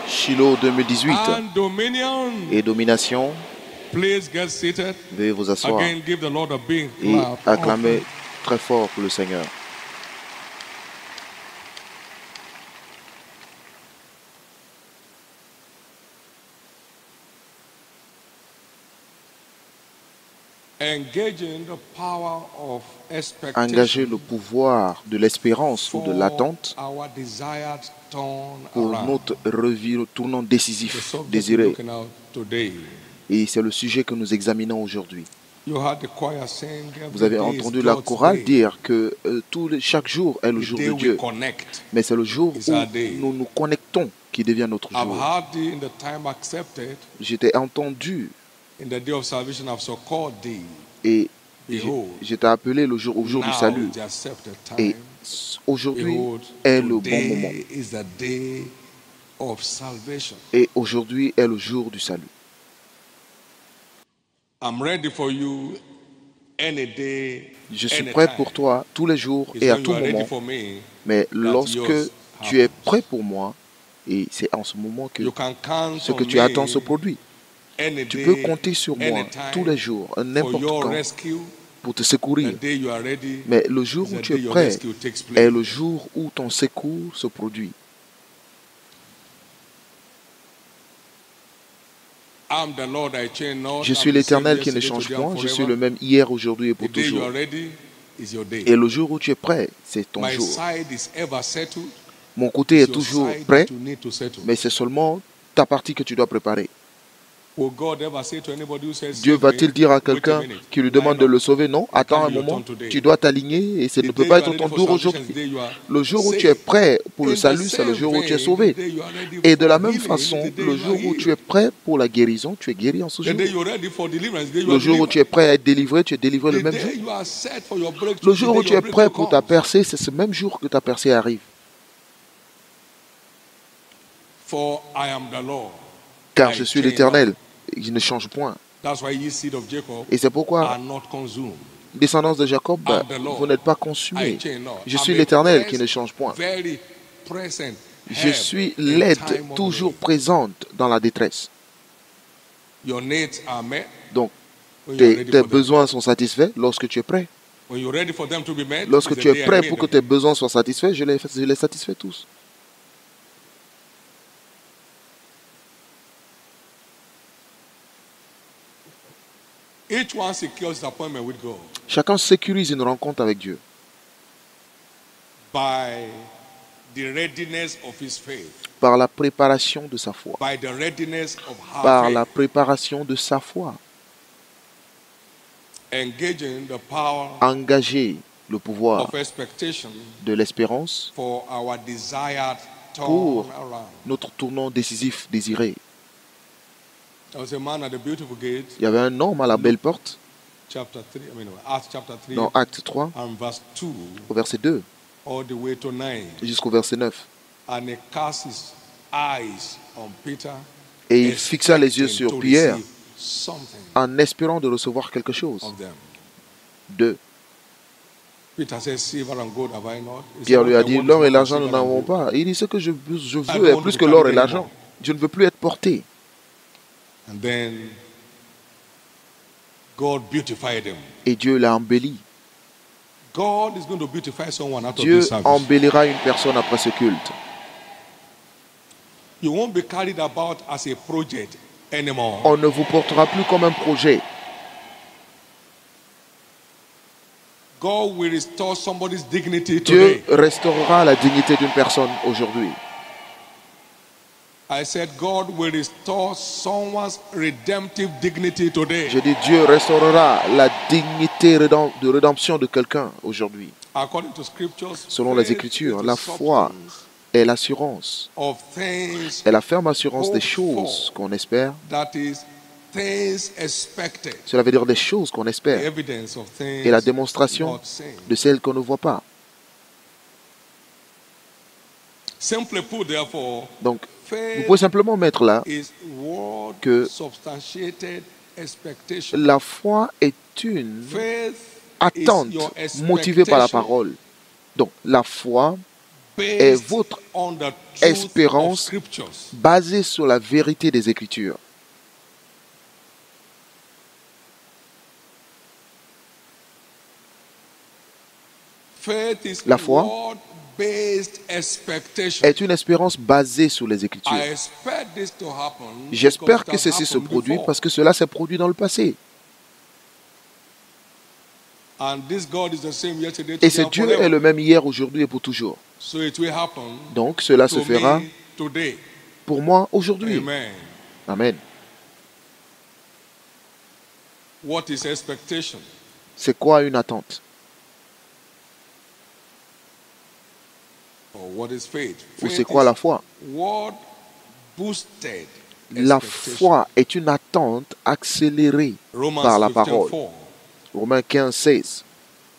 Shiloh 2018 and dominion. et domination. Please get seated. Veuillez vous asseoir Again, give the Lord a big et clap. acclamer très fort pour le Seigneur. Engaging the power of Engager expectation le pouvoir de l'espérance ou de for l'attente our desired turn pour around. notre tournant The décisif, subject we're désiré. looking at today. Et c'est le sujet que nous examinons aujourd'hui. You heard the choir sing, Vous avez every day is entendu la God's chorale day. dire que chaque jour est le The jour day de we Dieu. connect. Mais c'est le jour is où our day. nous nous connectons qui devient notre I've jour. heard in the time accepted, J'étais entendu in the day of salvation, I've so called thee. et Behold, j'étais appelé au jour du now salut. is the accepted Et time. aujourd'hui Behold, est le bon moment. today is the day of salvation. Et aujourd'hui est le jour du salut. I'm ready for you any day, Je suis any prêt time. pour toi tous les jours It's et à when tout you are ready moment. for me, Mais lorsque yours tu es happens. prêt pour moi, et c'est en ce moment que you can count ce que on tu me attends se produit. any Tu day, peux compter sur moi anytime tous les jours, for n'importe your quand, rescue. pour te The secourir. day you are ready Mais le jour is où the tu day es your prêt rescue takes place. est le jour où ton secours se produit. I'm the Lord, I change not. Je I'm suis the l'Éternel same qui ne yesterday, change today, and point. Je suis forever. le même hier, aujourd'hui et pour The day you toujours. are ready is your day. Et le jour où tu es prêt, c'est ton My jour. side is ever settled. Mon côté It's est your toujours side prêt, that you need to settle. mais c'est seulement ta partie que tu dois préparer. Will God ever say to anybody who says, Dieu "Save va-t-il me"? dire à Wait a quelqu'un minute. qui lui Line demande de up. le sauver? Non, It attends can't un be your moment, turn today. tu dois t'aligner et ça The ne day peut pas you être are ready ton for tour salvation is the aujourd'hui. day you are Le jour où saved. tu es prêt pour le In the salut, c'est le same jour où tu es vein, sauvé. the day you are ready Et de la for même healing is façon, the day le you are jour où tu es healed. prêt pour la guérison, tu es guéri en ce The jour. day you are ready for deliverance, the day you Le are jour où tu es delivered. prêt à être délivré, tu es délivré le The même jour. day you are set for your breakthrough, Le the jour day où tu your es prêt pour ta breakthrough comes. percée, c'est ce même jour que ta percée arrive. For I am the Lord. Car I je suis change l'Éternel, il ne change point. not. That's why ye seed of Jacob Et c'est pourquoi, are not consumed. descendance de Jacob, I'm the Lord. vous n'êtes pas I consumés. change not. Je I'm suis a l'Éternel qui ne change point. very present Je help suis in l'aide time of toujours need. présente dans la détresse. Your needs are met Donc, when you are tes ready for them. besoins sont satisfaits lorsque tu es prêt. When you're ready for them to be met, Lorsque is the tu es day I prêt made pour que them. tes besoins soient satisfaits, je les satisfais tous. Each one secures his appointment with God Chacun sécurise une rencontre avec Dieu by the readiness of his faith, par la préparation de sa foi. by the readiness of her Par la faith, préparation de sa foi. engaging the power Engager le pouvoir of expectation de l'espérance for our desired Pour turnaround. notre tournant décisif désiré. There was a man at the beautiful gate, Il y avait un homme à la belle porte, Acts chapter 3, dans Acte 3, and verse 2, au verset 2 all the way to 9. jusqu'au verset 9. And he cast his eyes on Peter, Et il fixa les yeux expecting sur to Pierre receive something en espérant de recevoir quelque chose of them. d'eux. Peter says, "Silver and gold have I not." He said, Pierre lui "What a I dit, want is l'or et more than l'argent, nous silver and n'avons gold." pas. Il dit, ce que je veux don't est want plus to que be l'or et carried l'argent. anymore. Je ne veux plus être porté. And then God beautified him. Et Dieu l'a embelli. God is going to beautify someone out of Dieu this service. embellira une personne après ce culte. You won't be carried about as a project anymore. On ne vous portera plus comme un projet. God will restore somebody's dignity Dieu today. restaurera la dignité d'une personne aujourd'hui. I said, God will restore someone's redemptive dignity today. Je dis, Dieu restaurera la dignité de rédemption de quelqu'un aujourd'hui. According to scriptures, Selon les faith Écritures, is the la foi substance est l'assurance. of things est la ferme assurance des hoped choses for, qu'on espère. that is, things expected. Cela veut dire des choses qu'on The espère evidence of things et la démonstration not seen. de celles qu'on ne voit pas. Simply put, therefore, Donc, vous faith pouvez simplement mettre là is word que substantiated expectation. la foi est une Faith attente is your motivée par la expectation parole. Donc, la foi est based votre on the truth of espérance scriptures. basée sur la vérité des Écritures. Faith is La foi word-based expectation. est une espérance basée sur les Écritures. I expect this to happen J'espère que because it has ceci se happened produit before. parce que cela s'est produit dans le passé. And this God is the same yesterday, Et today, ce and Dieu forever. est le même hier, aujourd'hui et pour toujours. So it will happen Donc cela se to fera me today. pour moi aujourd'hui. Amen. Amen. What is expectation? C'est quoi une attente? Or what is faith? Ou c'est Faith quoi is la foi? word boosted La expectation. foi est une attente accélérée Romans par la 15:4. parole. Romains 15, 16.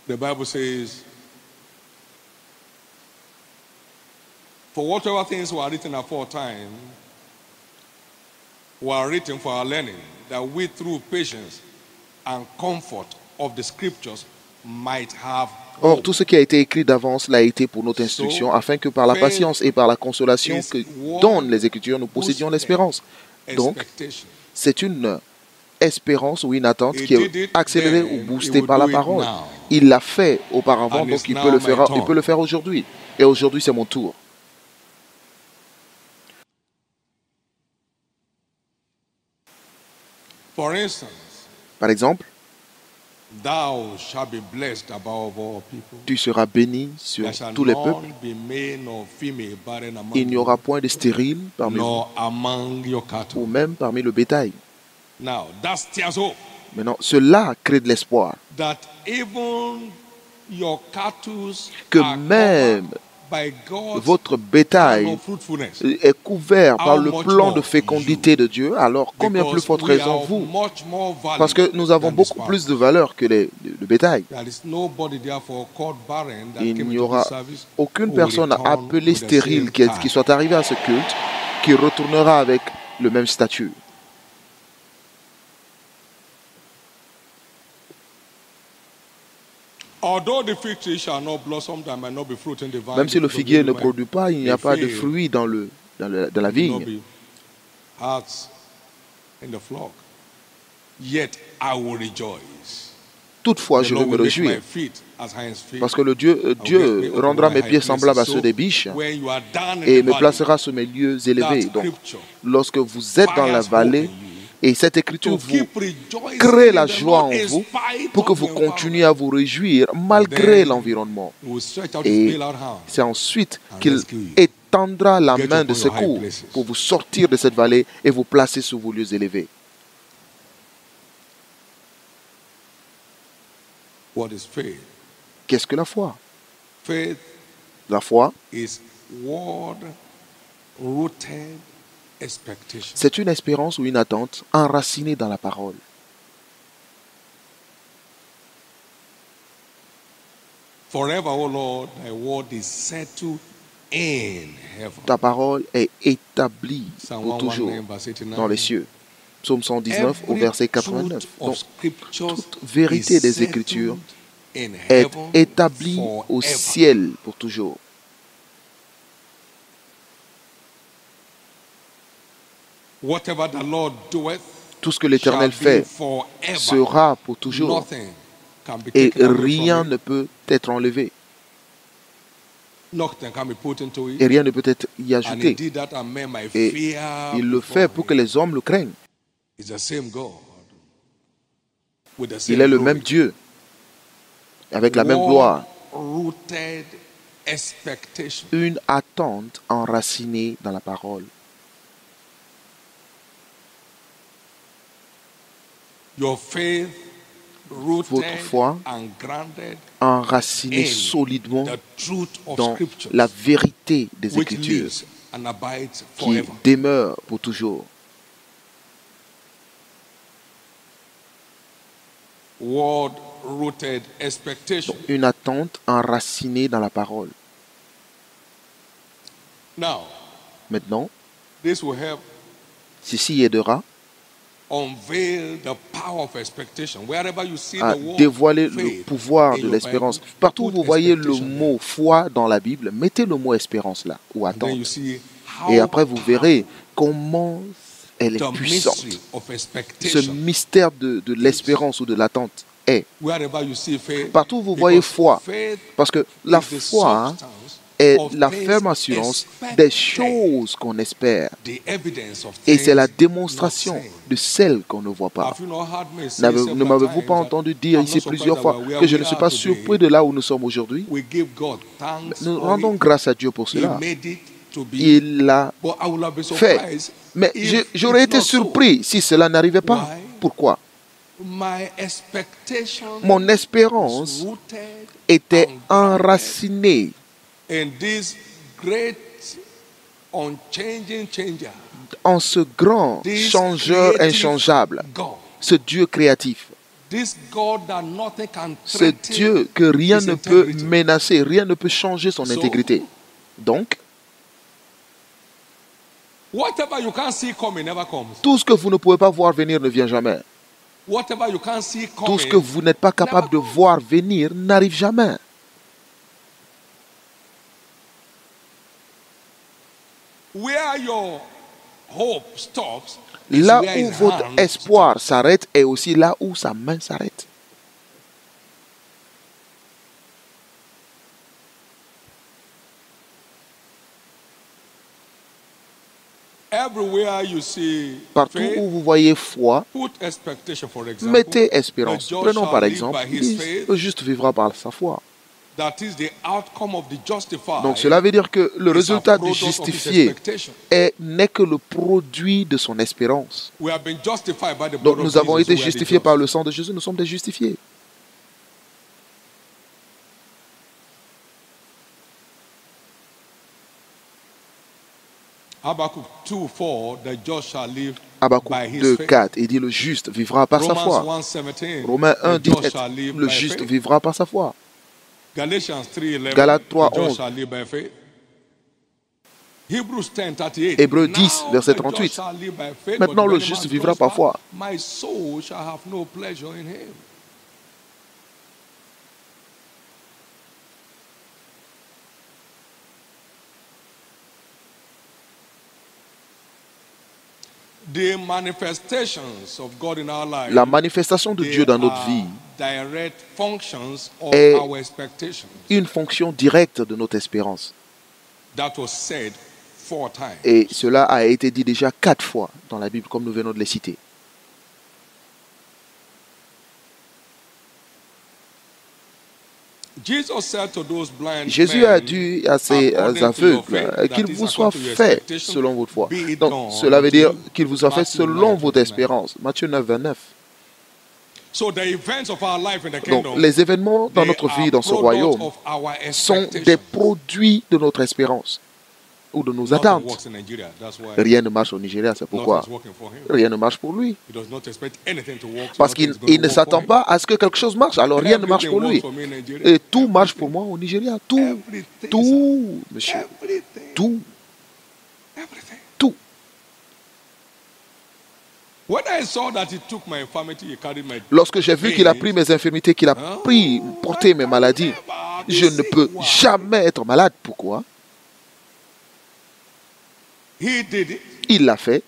The Bible says, for whatever things were written aforetime were written for our learning, that we through patience and comfort of the scriptures might have Or, hope. tout ce qui a été écrit d'avance l'a été pour notre instruction, afin que par la patience et par la consolation que donnent les Écritures, nous possédions l'espérance. Donc, Expectation. c'est une espérance ou une attente He qui did est it accélérée then, ou he boostée will par do la it parole. now. Il l'a fait auparavant, And donc it's il now peut le my faire, turn. il peut le faire aujourd'hui. Et aujourd'hui, c'est mon tour. For instance, Par exemple, thou shalt be blessed above all people. tu seras béni sur There shall tous les peuples. none be male nor female barren among Il n'y you, aura point de stérile parmi vous, nor among your cattle. ou même parmi le bétail. Now, that stirs hope Maintenant, cela crée de l'espoir. that even your cattle Que are même covered by God's votre plan bétail of fruitfulness. est couvert par How le much plan more de fécondité de Dieu, alors combien plus Because forte we raison are of vous? much more value Parce que nous avons than this beaucoup sparrow. plus de valeur que le bétail. There is nobody therefore called barren that Il came n'y into aura this service aucune who will personne return appelée with the stérile same qui type. soit arrivée à ce culte qui retournera avec le même statut. Although the fig tree shall not blossom, there might not be fruit in the vine. Même si le the fruit of figuier the ne vine produit pas, il n'y a may pas de fail, fruits dans la will not vigne. be hearts in the flock. Yet I will rejoice. Toutefois, The je vais Lord me will make my réjouir. feet as hinds feet. Parce que le Dieu rendra mes pieds semblables à ceux des biches When you are down in et the me valley, placera sur mes lieux élevés. that Donc, scripture lorsque vous êtes dans la fires hope vallée, in you. et cette écriture To vous keep rejoicing crée la in the joie Lord en in vous spite pour que of vous the continuiez à vous réjouir malgré l'environnement. He will stretch out his Et bail-out hand. c'est ensuite And qu'il rescue you. étendra la Get main de upon your high secours places. pour vous sortir de cette vallée et vous placer sur vos lieux élevés. What is faith? Qu'est-ce que la foi? Faith La foi, is word-rooted expectation. c'est une espérance ou une attente enracinée dans la parole. Forever, O Lord, thy word is settled in heaven. Ta parole est établie Psalm pour toujours 119, verse 89. dans les cieux. Psaume 119 au Every verset truth 89. of Donc, scriptures toute vérité is des Écritures settled in est heaven établie au forever. ciel pour toujours. Whatever the Lord doeth Tout ce que l'Éternel shall be fait forever. sera pour toujours Nothing can be et taken away rien from ne it. peut être enlevé Nothing can be put into it. et rien ne peut être y And he ajouté. did that and men might Et fear il le before fait pour que him. les hommes le craignent. It's the same God with the Il same est le glory. même Dieu avec la même gloire. Word-rooted expectation. Une attente enracinée dans la parole. Your faith rooted Votre foi and grounded Enracinée in solidement the truth of dans scriptures, la vérité des which Écritures lives and abides qui forever. demeure pour toujours. Word-rooted expectation. Une attente enracinée dans la parole. Now, Maintenant, this will help ceci aidera a dévoilé le pouvoir de l'espérance. Partout où vous voyez le mot foi dans la Bible, mettez le mot espérance là, ou attente. Et après, vous verrez comment elle est puissante. Ce mystère de l'espérance ou de l'attente est. Partout où vous voyez foi, parce que la foi est la ferme assurance des choses qu'on espère. Et c'est la démonstration de celles qu'on ne voit pas. Ne m'avez-vous pas entendu dire ici plusieurs fois que je ne suis pas surpris de là où nous sommes aujourd'hui? Nous rendons grâce à Dieu pour cela. Il l'a fait. Mais j'aurais été surpris si cela n'arrivait pas. Pourquoi? Mon espérance était enracinée en ce grand changeur inchangeable, ce Dieu créatif, ce Dieu que rien ne peut menacer, rien ne peut changer son intégrité. Donc, tout ce que vous ne pouvez pas voir venir ne vient jamais. Tout ce que vous n'êtes pas capable de voir venir n'arrive jamais. Là où votre espoir s'arrête est aussi là où sa main s'arrête. Partout où vous voyez foi, mettez espérance. Prenons par exemple, le juste vivra par sa foi. Donc cela veut dire que le résultat du justifié n'est que le produit de son espérance. Donc nous avons été justifiés par le sang de Jésus, nous sommes des justifiés. Habakkuk 2:4, il dit le juste vivra par sa foi. Romains 1:17, le juste vivra par sa foi. Galates 3:11. Hébreux 10, verset 38. Maintenant le juste vivra par foi. La manifestation de Dieu dans notre vie est une fonction directe de notre espérance. Et cela a été dit déjà 4 fois dans la Bible, comme nous venons de les citer. Jésus a dit à ces aveugles qu'il vous soit fait selon votre foi. Donc, cela veut dire qu'il vous soit fait selon votre espérance. Matthieu 9:29. Donc, les événements dans notre vie, dans ce royaume, sont des produits de notre espérance ou de nos attentes. Rien ne marche au Nigeria, c'est pourquoi rien ne marche pour lui. Parce qu'il ne s'attend pas à ce que quelque chose marche, alors rien ne marche pour lui. Et tout marche pour moi au Nigeria, tout, monsieur, tout. Lorsque j'ai vu qu'il a pris mes infirmités, qu'il a porté mes maladies, je ne peux jamais être malade. Pourquoi? Il l'a fait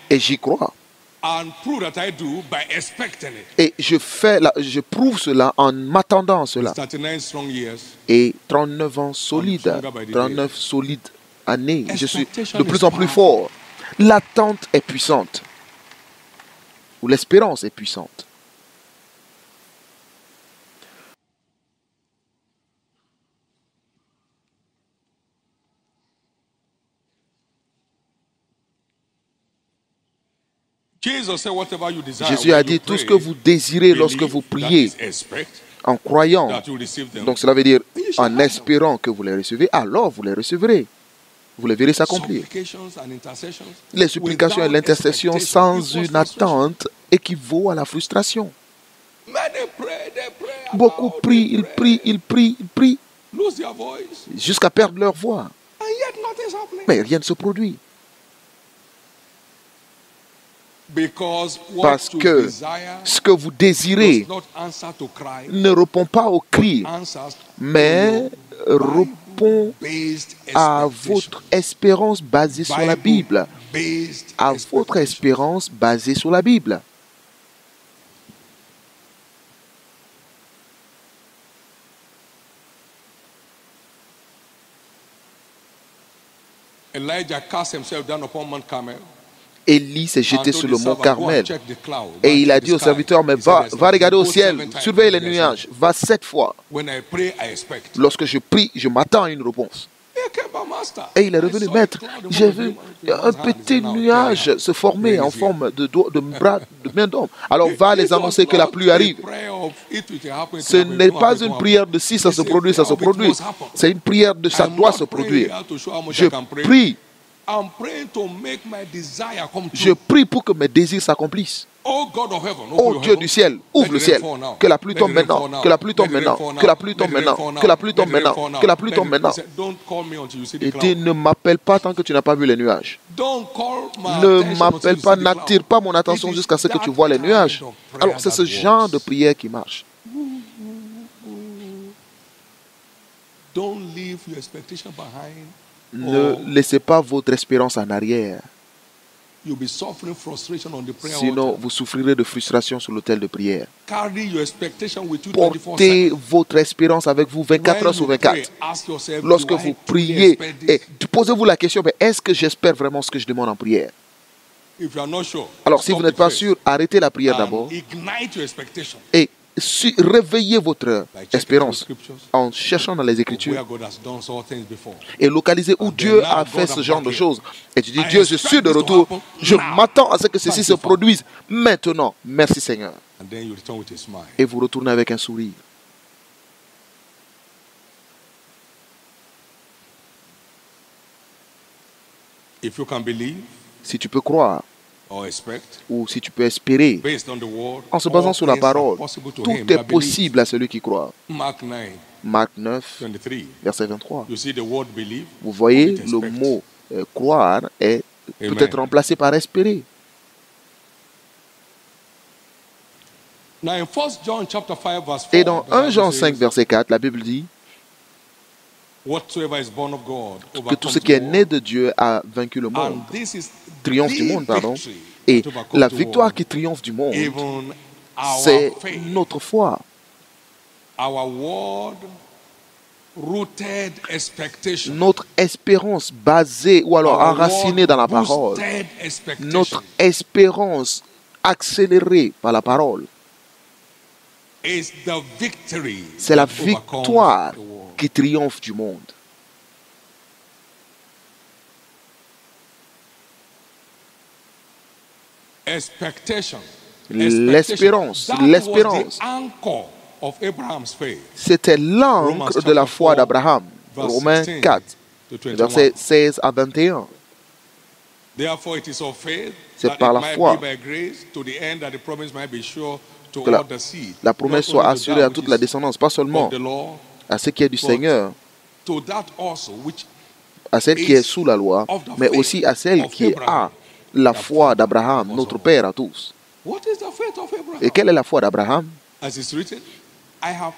et j'y crois. Et je prouve cela en m'attendant à cela. Et 39 ans solides, 39 solides années, je suis de plus en plus fort. L'attente est puissante, ou l'espérance est puissante. Jésus a dit, tout ce que vous désirez lorsque vous priez, en croyant, donc cela veut dire en espérant que vous les recevez, alors vous les recevrez. Vous les verrez s'accomplir. Les supplications et l'intercession sans une attente équivaut à la frustration. Beaucoup prient, ils prient, jusqu'à perdre leur voix. Mais rien ne se produit. Parce que ce que vous désirez ne répond pas au cri, mais répond à votre espérance basée sur la Bible. À votre espérance basée sur la Bible. Élie s'est jeté sur le mont Carmel et il a dit au serviteur, mais va regarder au ciel, surveille les nuages, va 7 fois. Lorsque je prie, je m'attends à une réponse. Et il est revenu, maître, j'ai vu un petit nuage se former en forme de bras de main d'homme. Alors va les annoncer que la pluie arrive. Ce n'est pas une prière de si ça se produit, ça se produit. C'est une prière de ça doit se produire. Je prie pour que mes désirs s'accomplissent. Oh Dieu du ciel, ouvre le ciel. Que la pluie tombe maintenant. Que la pluie tombe maintenant. Que la pluie tombe maintenant. Que la pluie tombe maintenant. Que la pluie tombe maintenant. Et dit, ne m'appelle pas tant que tu n'as pas vu les nuages. Ne m'appelle pas, n'attire pas mon attention jusqu'à ce que tu vois les nuages. Alors c'est ce genre de prière qui marche. Ne laissez pas votre espérance en arrière. Sinon, vous souffrirez de frustration sur l'autel de prière. Portez votre espérance avec vous 24 heures sur 24. Lorsque vous priez, posez-vous la question, est-ce que j'espère vraiment ce que je demande en prière? Alors, si vous n'êtes pas sûr, arrêtez la prière d'abord et réveillez votre espérance en cherchant dans les Écritures et localisez où Dieu a fait ce genre de choses. Et tu dis, Dieu, je suis de retour, je m'attends à ce que ceci se produise maintenant. Merci Seigneur. Et vous retournez avec un sourire. Si tu peux croire, ou si tu peux espérer, en se basant sur la parole, tout est possible à celui qui croit. Marc 9, verset 23. Vous voyez, le mot croire est peut-être remplacé par espérer. Et dans 1 Jean 5, verset 4, la Bible dit que tout ce qui est né de Dieu a vaincu le monde, triomphe du monde, pardon. Et la victoire qui triomphe du monde, c'est notre foi. Notre espérance basée ou alors enracinée dans la parole. Notre espérance accélérée par la parole. C'est la victoire qui triomphe du monde. L'espérance, c'était l'ancre de la foi d'Abraham. Romains 4, versets 16 à 21. C'est par la foi que la promesse soit assurée à toute la descendance, pas seulement à ce qui est du Seigneur, à celle qui est sous la loi, mais aussi à celle qui a la foi d'Abraham, notre Père à tous. Et quelle est la foi d'Abraham?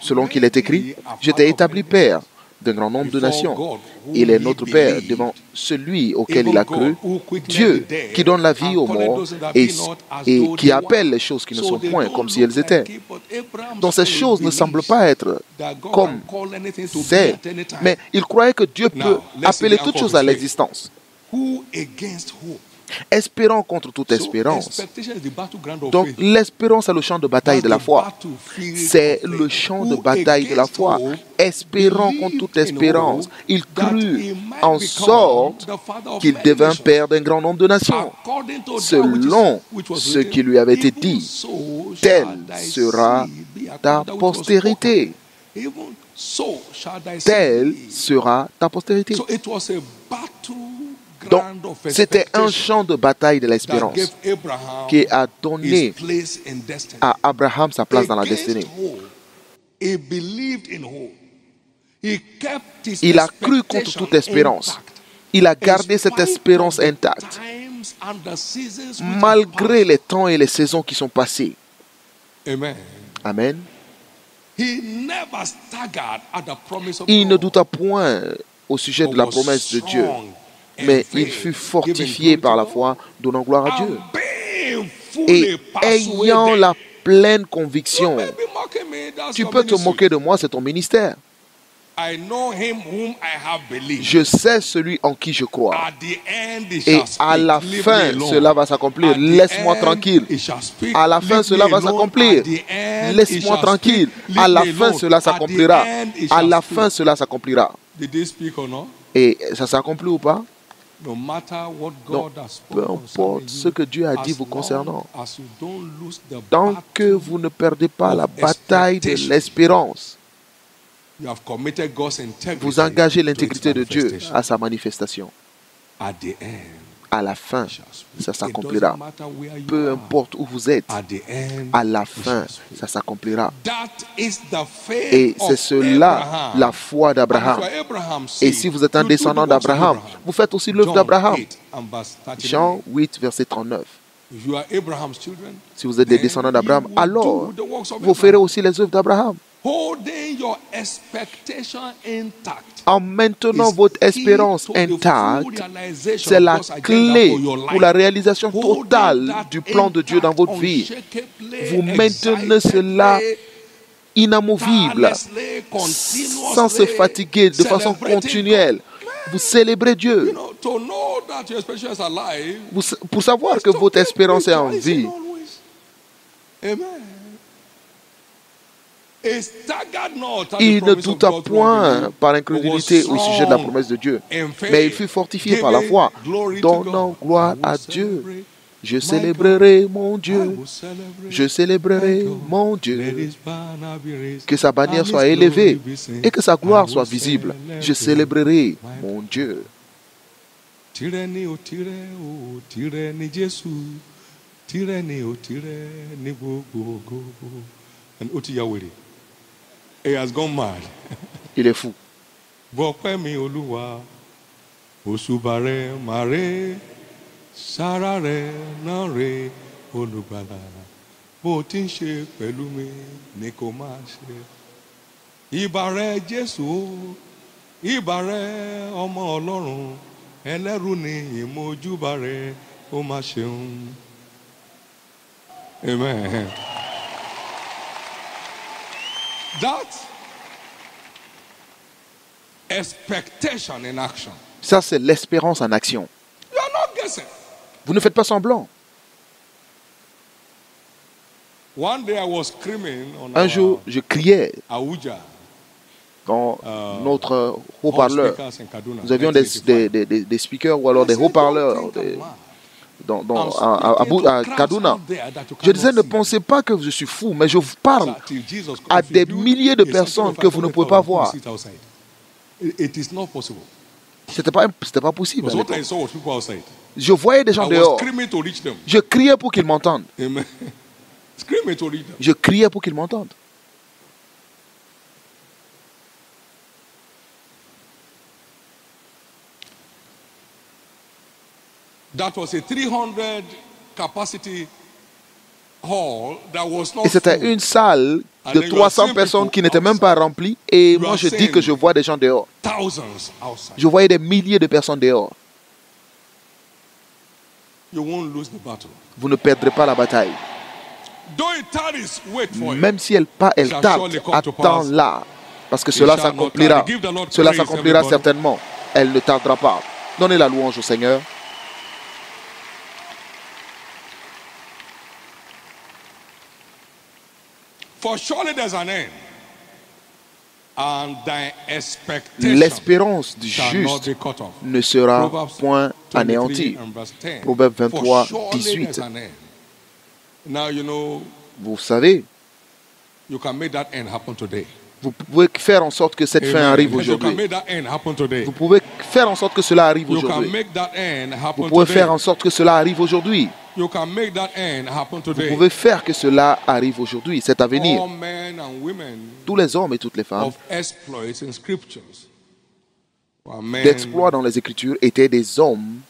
Selon qu'il est écrit, je t'ai établi Père d'un grand nombre de nations. Il est notre Père devant celui auquel il a cru, Dieu qui donne la vie aux morts et qui appelle les choses qui ne sont point comme si elles étaient. Donc ces choses ne semblent pas être comme c'est, mais il croyait que Dieu peut appeler toutes choses à l'existence. Espérant contre toute espérance. Donc l'espérance est le champ de bataille de la foi. C'est le champ de bataille de la foi. Espérant contre toute espérance, il crut en sorte qu'il devint père d'un grand nombre de nations. Selon ce qui lui avait été dit, telle sera ta postérité. Telle sera ta postérité. Donc, c'était un champ de bataille de l'espérance qui a donné à Abraham sa place dans la destinée. Il a cru contre toute espérance. Il a gardé cette espérance intacte. malgré les temps et les saisons qui sont passés. Amen. Amen. Il ne douta point au sujet de la promesse de Dieu, mais il fut fortifié par la foi, donnant gloire à Dieu. Et ayant la pleine conviction, tu peux te moquer de moi, c'est ton ministère. Je sais celui en qui je crois. Et à la fin, cela va s'accomplir. Laisse-moi tranquille. À la fin, cela va s'accomplir. Laisse-moi tranquille. À la fin, cela s'accomplira. À la fin, cela s'accomplira. Et ça s'accomplit ou pas? Donc, peu importe ce que Dieu a dit vous concernant, tant que vous ne perdez pas la bataille de l'espérance, vous engagez l'intégrité de Dieu à sa manifestation. À la fin, ça s'accomplira. Peu importe où vous êtes, à la fin, ça s'accomplira. Et c'est cela, la foi d'Abraham. Et si vous êtes un descendant d'Abraham, vous faites aussi l'œuvre d'Abraham. Jean 8, verset 39. Si vous êtes des descendants d'Abraham, alors vous ferez aussi les œuvres d'Abraham. En maintenant votre espérance intacte, c'est la clé pour la réalisation totale du plan de Dieu dans votre vie. Vous maintenez cela inamovible, sans se fatiguer, de façon continuelle. Vous célébrez Dieu. Pour savoir que votre espérance est en vie. Amen. Il ne douta point par incrédulité au sujet de la promesse de Dieu, mais il fut fortifié par la foi, donnant gloire à Dieu. Je célébrerai mon Dieu, je célébrerai mon Dieu. Que sa bannière soit élevée et que sa gloire soit visible. Je célébrerai mon Dieu. He has gone mad. Il est fou. Bọ́pẹ́ Olúwa, òṣùbà màrè, sára rẹ̀ náà rè olùgbàlà. Bó ti ń ṣe pẹ̀lú mi ni kò máa ṣe. Ìbà rẹ̀ Jésù, ìbà rẹ̀ ọmọ Ọlọ́run, ẹlẹ́rù ni ìmọ̀júbà rẹ̀ ó máa ṣeun. Amen. That expectation in action. Ça, c'est l'espérance en action. You are not guessing. Vous ne faites pas semblant. One day I was screaming on un jour, je criais Abuja, dans notre haut-parleur. Nous avions des speakers ou alors des haut-parleurs à Kaduna. Je disais, ne pensez pas que je suis fou, mais je vous parle à des milliers de personnes que vous ne pouvez pas voir. C'était pas possible. Je voyais des gens dehors. Je criais pour qu'ils m'entendent. Je criais pour qu'ils m'entendent. That was a 300 capacity hall that was not et c'était une salle de 300 personnes qui n'était même pas remplie. Et moi, je dis que je vois des gens dehors. Je voyais des milliers de personnes dehors. Vous ne perdrez pas la bataille. Même si elle tarde, attends-la. Parce que cela s'accomplira. Cela s'accomplira certainement. Elle ne tardera pas. Donnez la louange au Seigneur. L'espérance du juste ne sera point anéantie. Proverbe 23, 18. Vous savez, vous pouvez faire en sorte que cette fin arrive aujourd'hui. Vous pouvez faire en sorte que cela arrive aujourd'hui. Vous pouvez faire en sorte que cela arrive aujourd'hui. Vous pouvez faire que cela arrive aujourd'hui, cet avenir. Tous les hommes et toutes les femmes d'exploits dans les Écritures étaient des hommes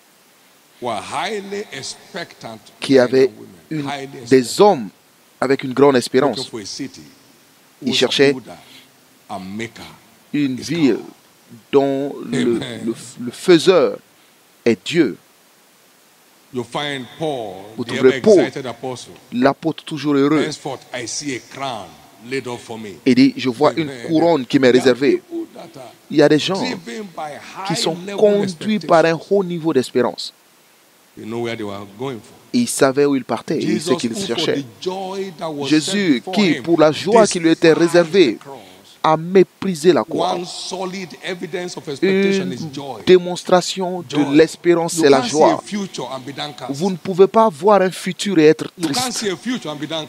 qui avaient des hommes avec une grande espérance. Ils cherchaient une ville dont le faiseur est Dieu. Vous trouverez Paul, l'apôtre toujours heureux. Il dit, je vois une couronne qui m'est réservée. Il y a des gens qui sont conduits par un haut niveau d'espérance. Ils savaient où ils partaient, ce qu'ils cherchaient. Jésus, qui, pour la joie qui lui était réservée, a méprisé la croix. Une démonstration de l'espérance, c'est la joie. Vous ne pouvez pas voir un futur et être triste.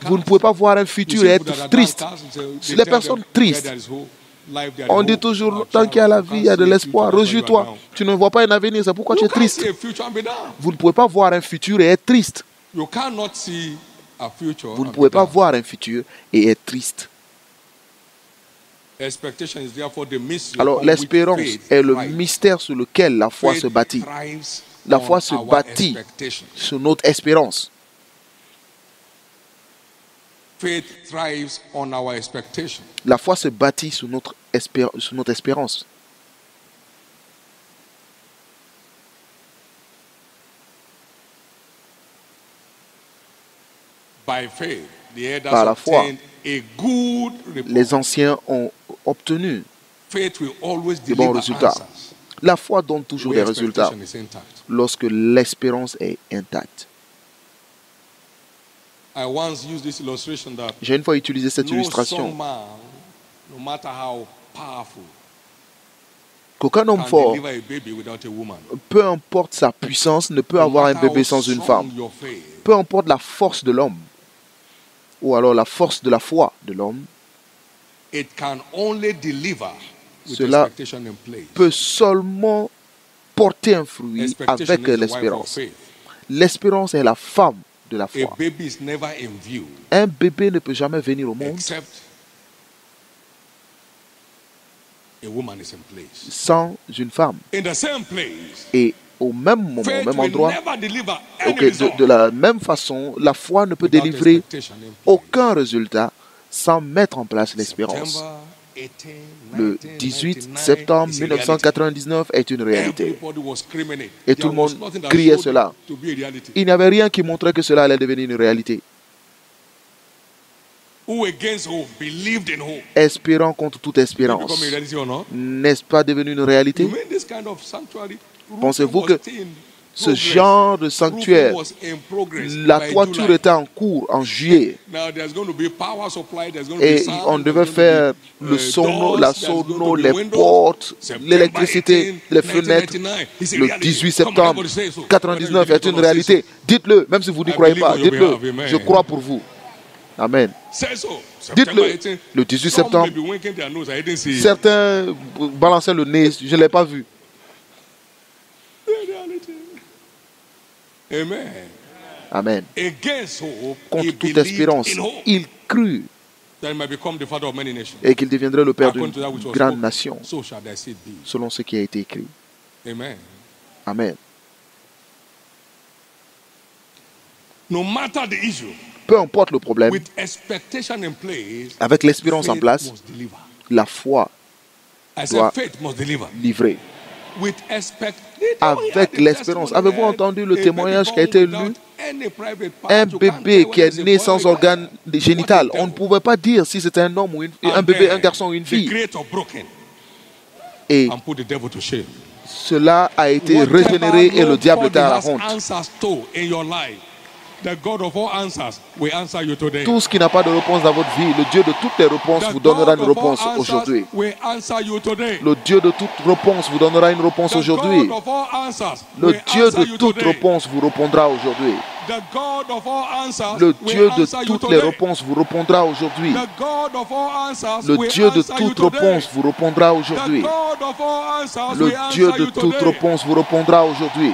Vous ne pouvez pas voir un futur et être triste. Les personnes tristes, on dit toujours, tant qu'il y a la vie, il y a de l'espoir. Réjouis-toi. Tu ne vois pas un avenir, c'est pourquoi tu es triste. Vous ne pouvez pas voir un futur et être triste. Vous ne pouvez pas voir un futur et être triste. Alors, l'espérance est le mystère sur lequel la foi se bâtit. La foi se bâtit sur notre espérance. La foi se bâtit sur notre espérance. Par la foi, les anciens ont obtenu de bons résultats. La foi donne toujours des résultats lorsque l'espérance est intacte. J'ai une fois utilisé cette illustration. Qu'aucun homme fort, peu importe sa puissance, ne peut avoir un bébé sans une femme. Peu importe la force de l'homme, ou alors la force de la foi de l'homme, cela peut seulement porter un fruit avec l'espérance. L'espérance est la femme de la foi. Un bébé ne peut jamais venir au monde sans une femme. Et au même moment, au même endroit, de la même façon, la foi ne peut délivrer aucun résultat sans mettre en place l'espérance. Le 18 septembre 1999 est une réalité. Et tout le monde criait cela. Il n'y avait rien qui montrait que cela allait devenir une réalité. Espérant contre toute espérance. N'est-ce pas devenu une réalité? Pensez-vous que ce genre de sanctuaire, la toiture était en cours en juillet et on devait faire le sono, la sono, les portes, l'électricité, les fenêtres. Le 18 septembre 1999 est une réalité. Dites-le, même si vous n'y croyez pas, dites-le. Je crois pour vous. Amen. Dites-le. Le 18 septembre, certains balançaient le nez, je ne l'ai pas vu. Amen. Contre toute espérance, il crut et qu'il deviendrait le père d'une grande nation, selon ce qui a été écrit. Amen. Peu importe le problème, avec l'espérance en place, la foi doit livrer. Avec l'espérance. Avez-vous entendu le témoignage qui a été lu? Un bébé qui est né sans organe génital. On ne pouvait pas dire si c'était un homme ou un bébé, un garçon ou une fille. Et cela a été régénéré et le diable était à la honte. Tout ce qui n'a pas de réponse dans votre vie, le Dieu de toutes les réponses vous donnera une réponse aujourd'hui. Le Dieu de toutes réponses vous donnera une réponse aujourd'hui. Le Dieu de toutes réponses vous répondra aujourd'hui. Le Dieu de toutes les réponses vous répondra aujourd'hui. Le Dieu de toutes réponses vous répondra aujourd'hui. Le Dieu de toutes réponses vous répondra aujourd'hui.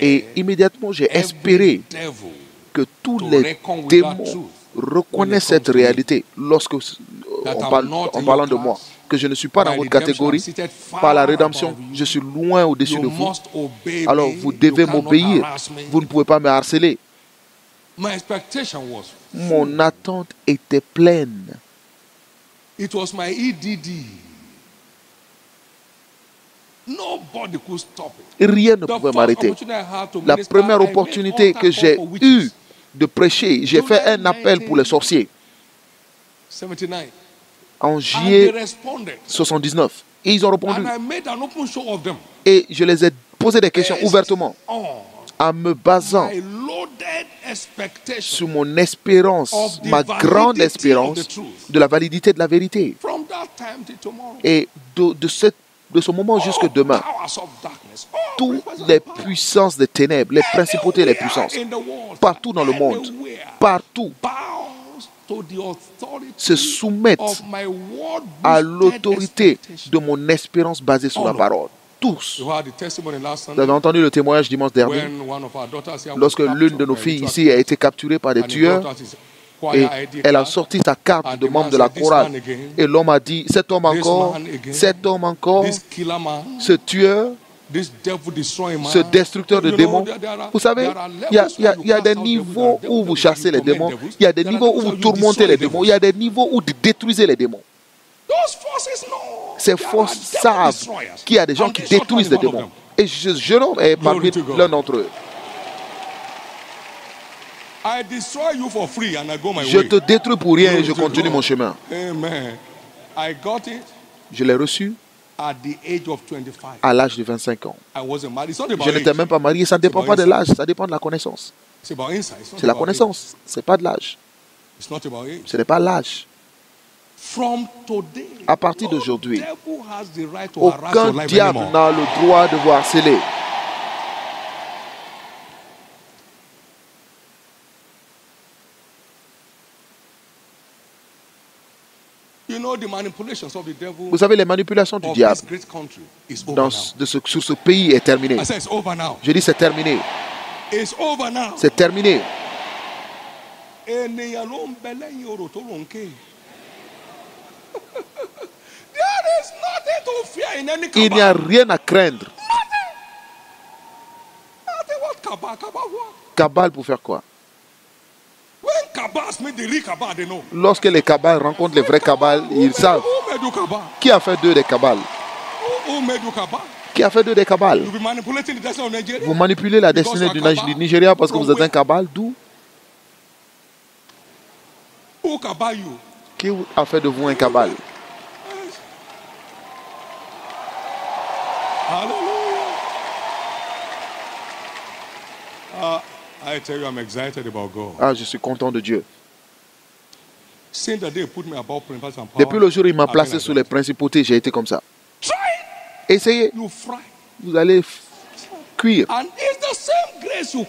Et immédiatement, j'ai espéré que tous les démons reconnaissent cette réalité lorsque, en parlant de moi, que je ne suis pas dans votre catégorie. Par la rédemption, je suis loin au-dessus de vous. Alors vous devez m'obéir. Vous ne pouvez pas me harceler. Mon attente était pleine. Rien ne pouvait m'arrêter. La première opportunité que j'ai eue de prêcher, j'ai fait un appel pour les sorciers en juillet 79. Et ils ont répondu. Et je les ai posé des questions ouvertement en me basant sur mon espérance, ma grande espérance de la validité de la vérité. Et de ce moment jusqu'à demain, toutes les puissances des ténèbres, les principautés et les puissances, partout dans le monde, partout, se soumettent à l'autorité de mon espérance basée sur la parole. Tous. Vous avez entendu le témoignage dimanche dernier, lorsque l'une de nos filles ici a été capturée par des tueurs et elle a sorti sa carte de membre de la chorale. Et l'homme a dit, cet homme encore, ce tueur, ce destructeur de démons. Vous savez, il y a des niveaux où vous chassez les démons, il y a des niveaux où vous tourmentez les démons, il y a des niveaux où vous détruisez les démons. Ces forces savent qu'il y a des gens qui détruisent les démons. Et ce jeune homme est parmi l'un d'entre eux. Je te détruis pour rien et je continue mon chemin. Je l'ai reçu à l'âge de 25 ans. Je n'étais même pas marié. Ça ne dépend pas de l'âge, ça dépend de la connaissance. C'est la connaissance, ce n'est pas de l'âge. Ce n'est pas l'âge. À partir d'aujourd'hui, aucun diable n'a le droit de vous harceler. Vous savez, les manipulations du diable sur ce pays est terminé. Je dis c'est terminé. C'est terminé. Il n'y a rien à craindre. Cabal pour faire quoi? Lorsque les cabales rencontrent les vrais cabales, ils savent. Qui a fait d'eux des cabales? Qui a fait d'eux des cabales? Vous manipulez la destinée du Nigeria parce que vous êtes un cabal. D'où? Qui a fait de vous un cabal? Ah, je suis content de Dieu. Depuis le jour où il m'a placé sous les principautés, j'ai été comme ça. Essayez. Vous allez cuire.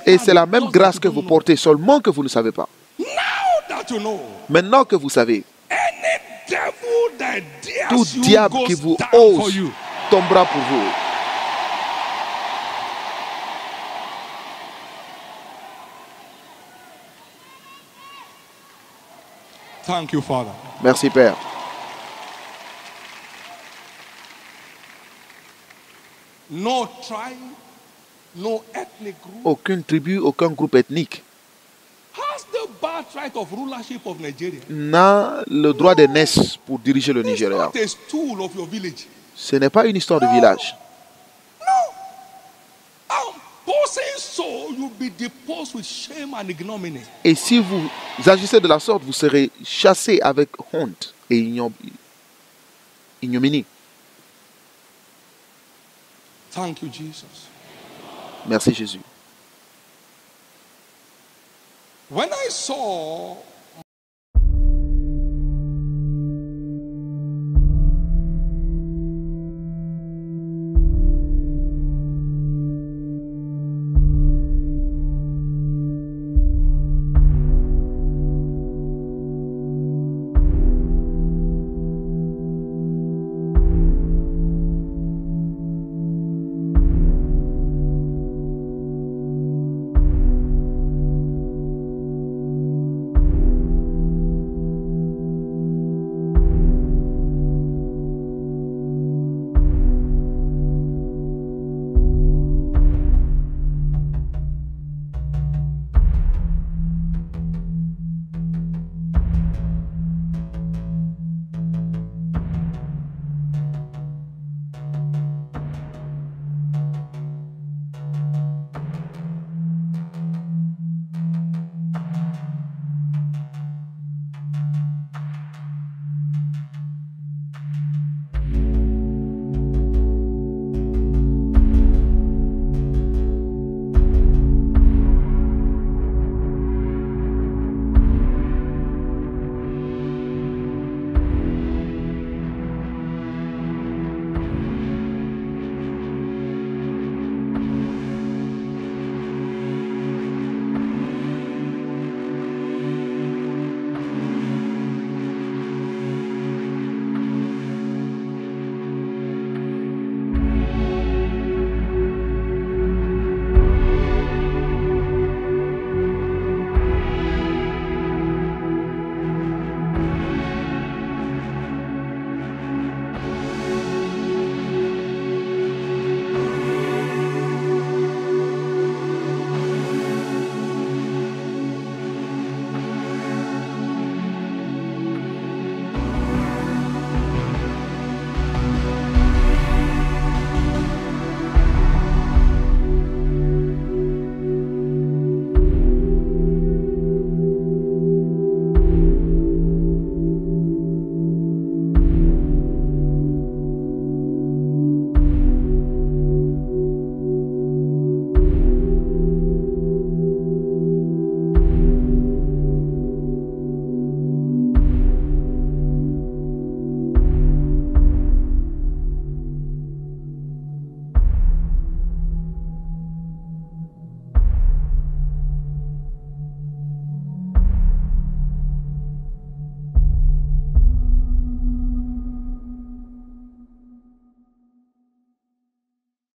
Et c'est la même grâce que vous portez, seulement que vous ne savez pas. Maintenant que vous savez, tout diable qui vous ose tombera pour vous. Thank you, Father. Merci, Père. No tribe, no ethnic group. Aucune tribu, aucun groupe ethnique has the birthright of rulership of Nigeria. N'a le droit d'aînesse pour diriger le Nigeria. Ce n'est pas une histoire de village. Et si vous agissez de la sorte, vous serez chassé avec honte et ignominie. Thank you, Jesus. Merci, Jésus. When I saw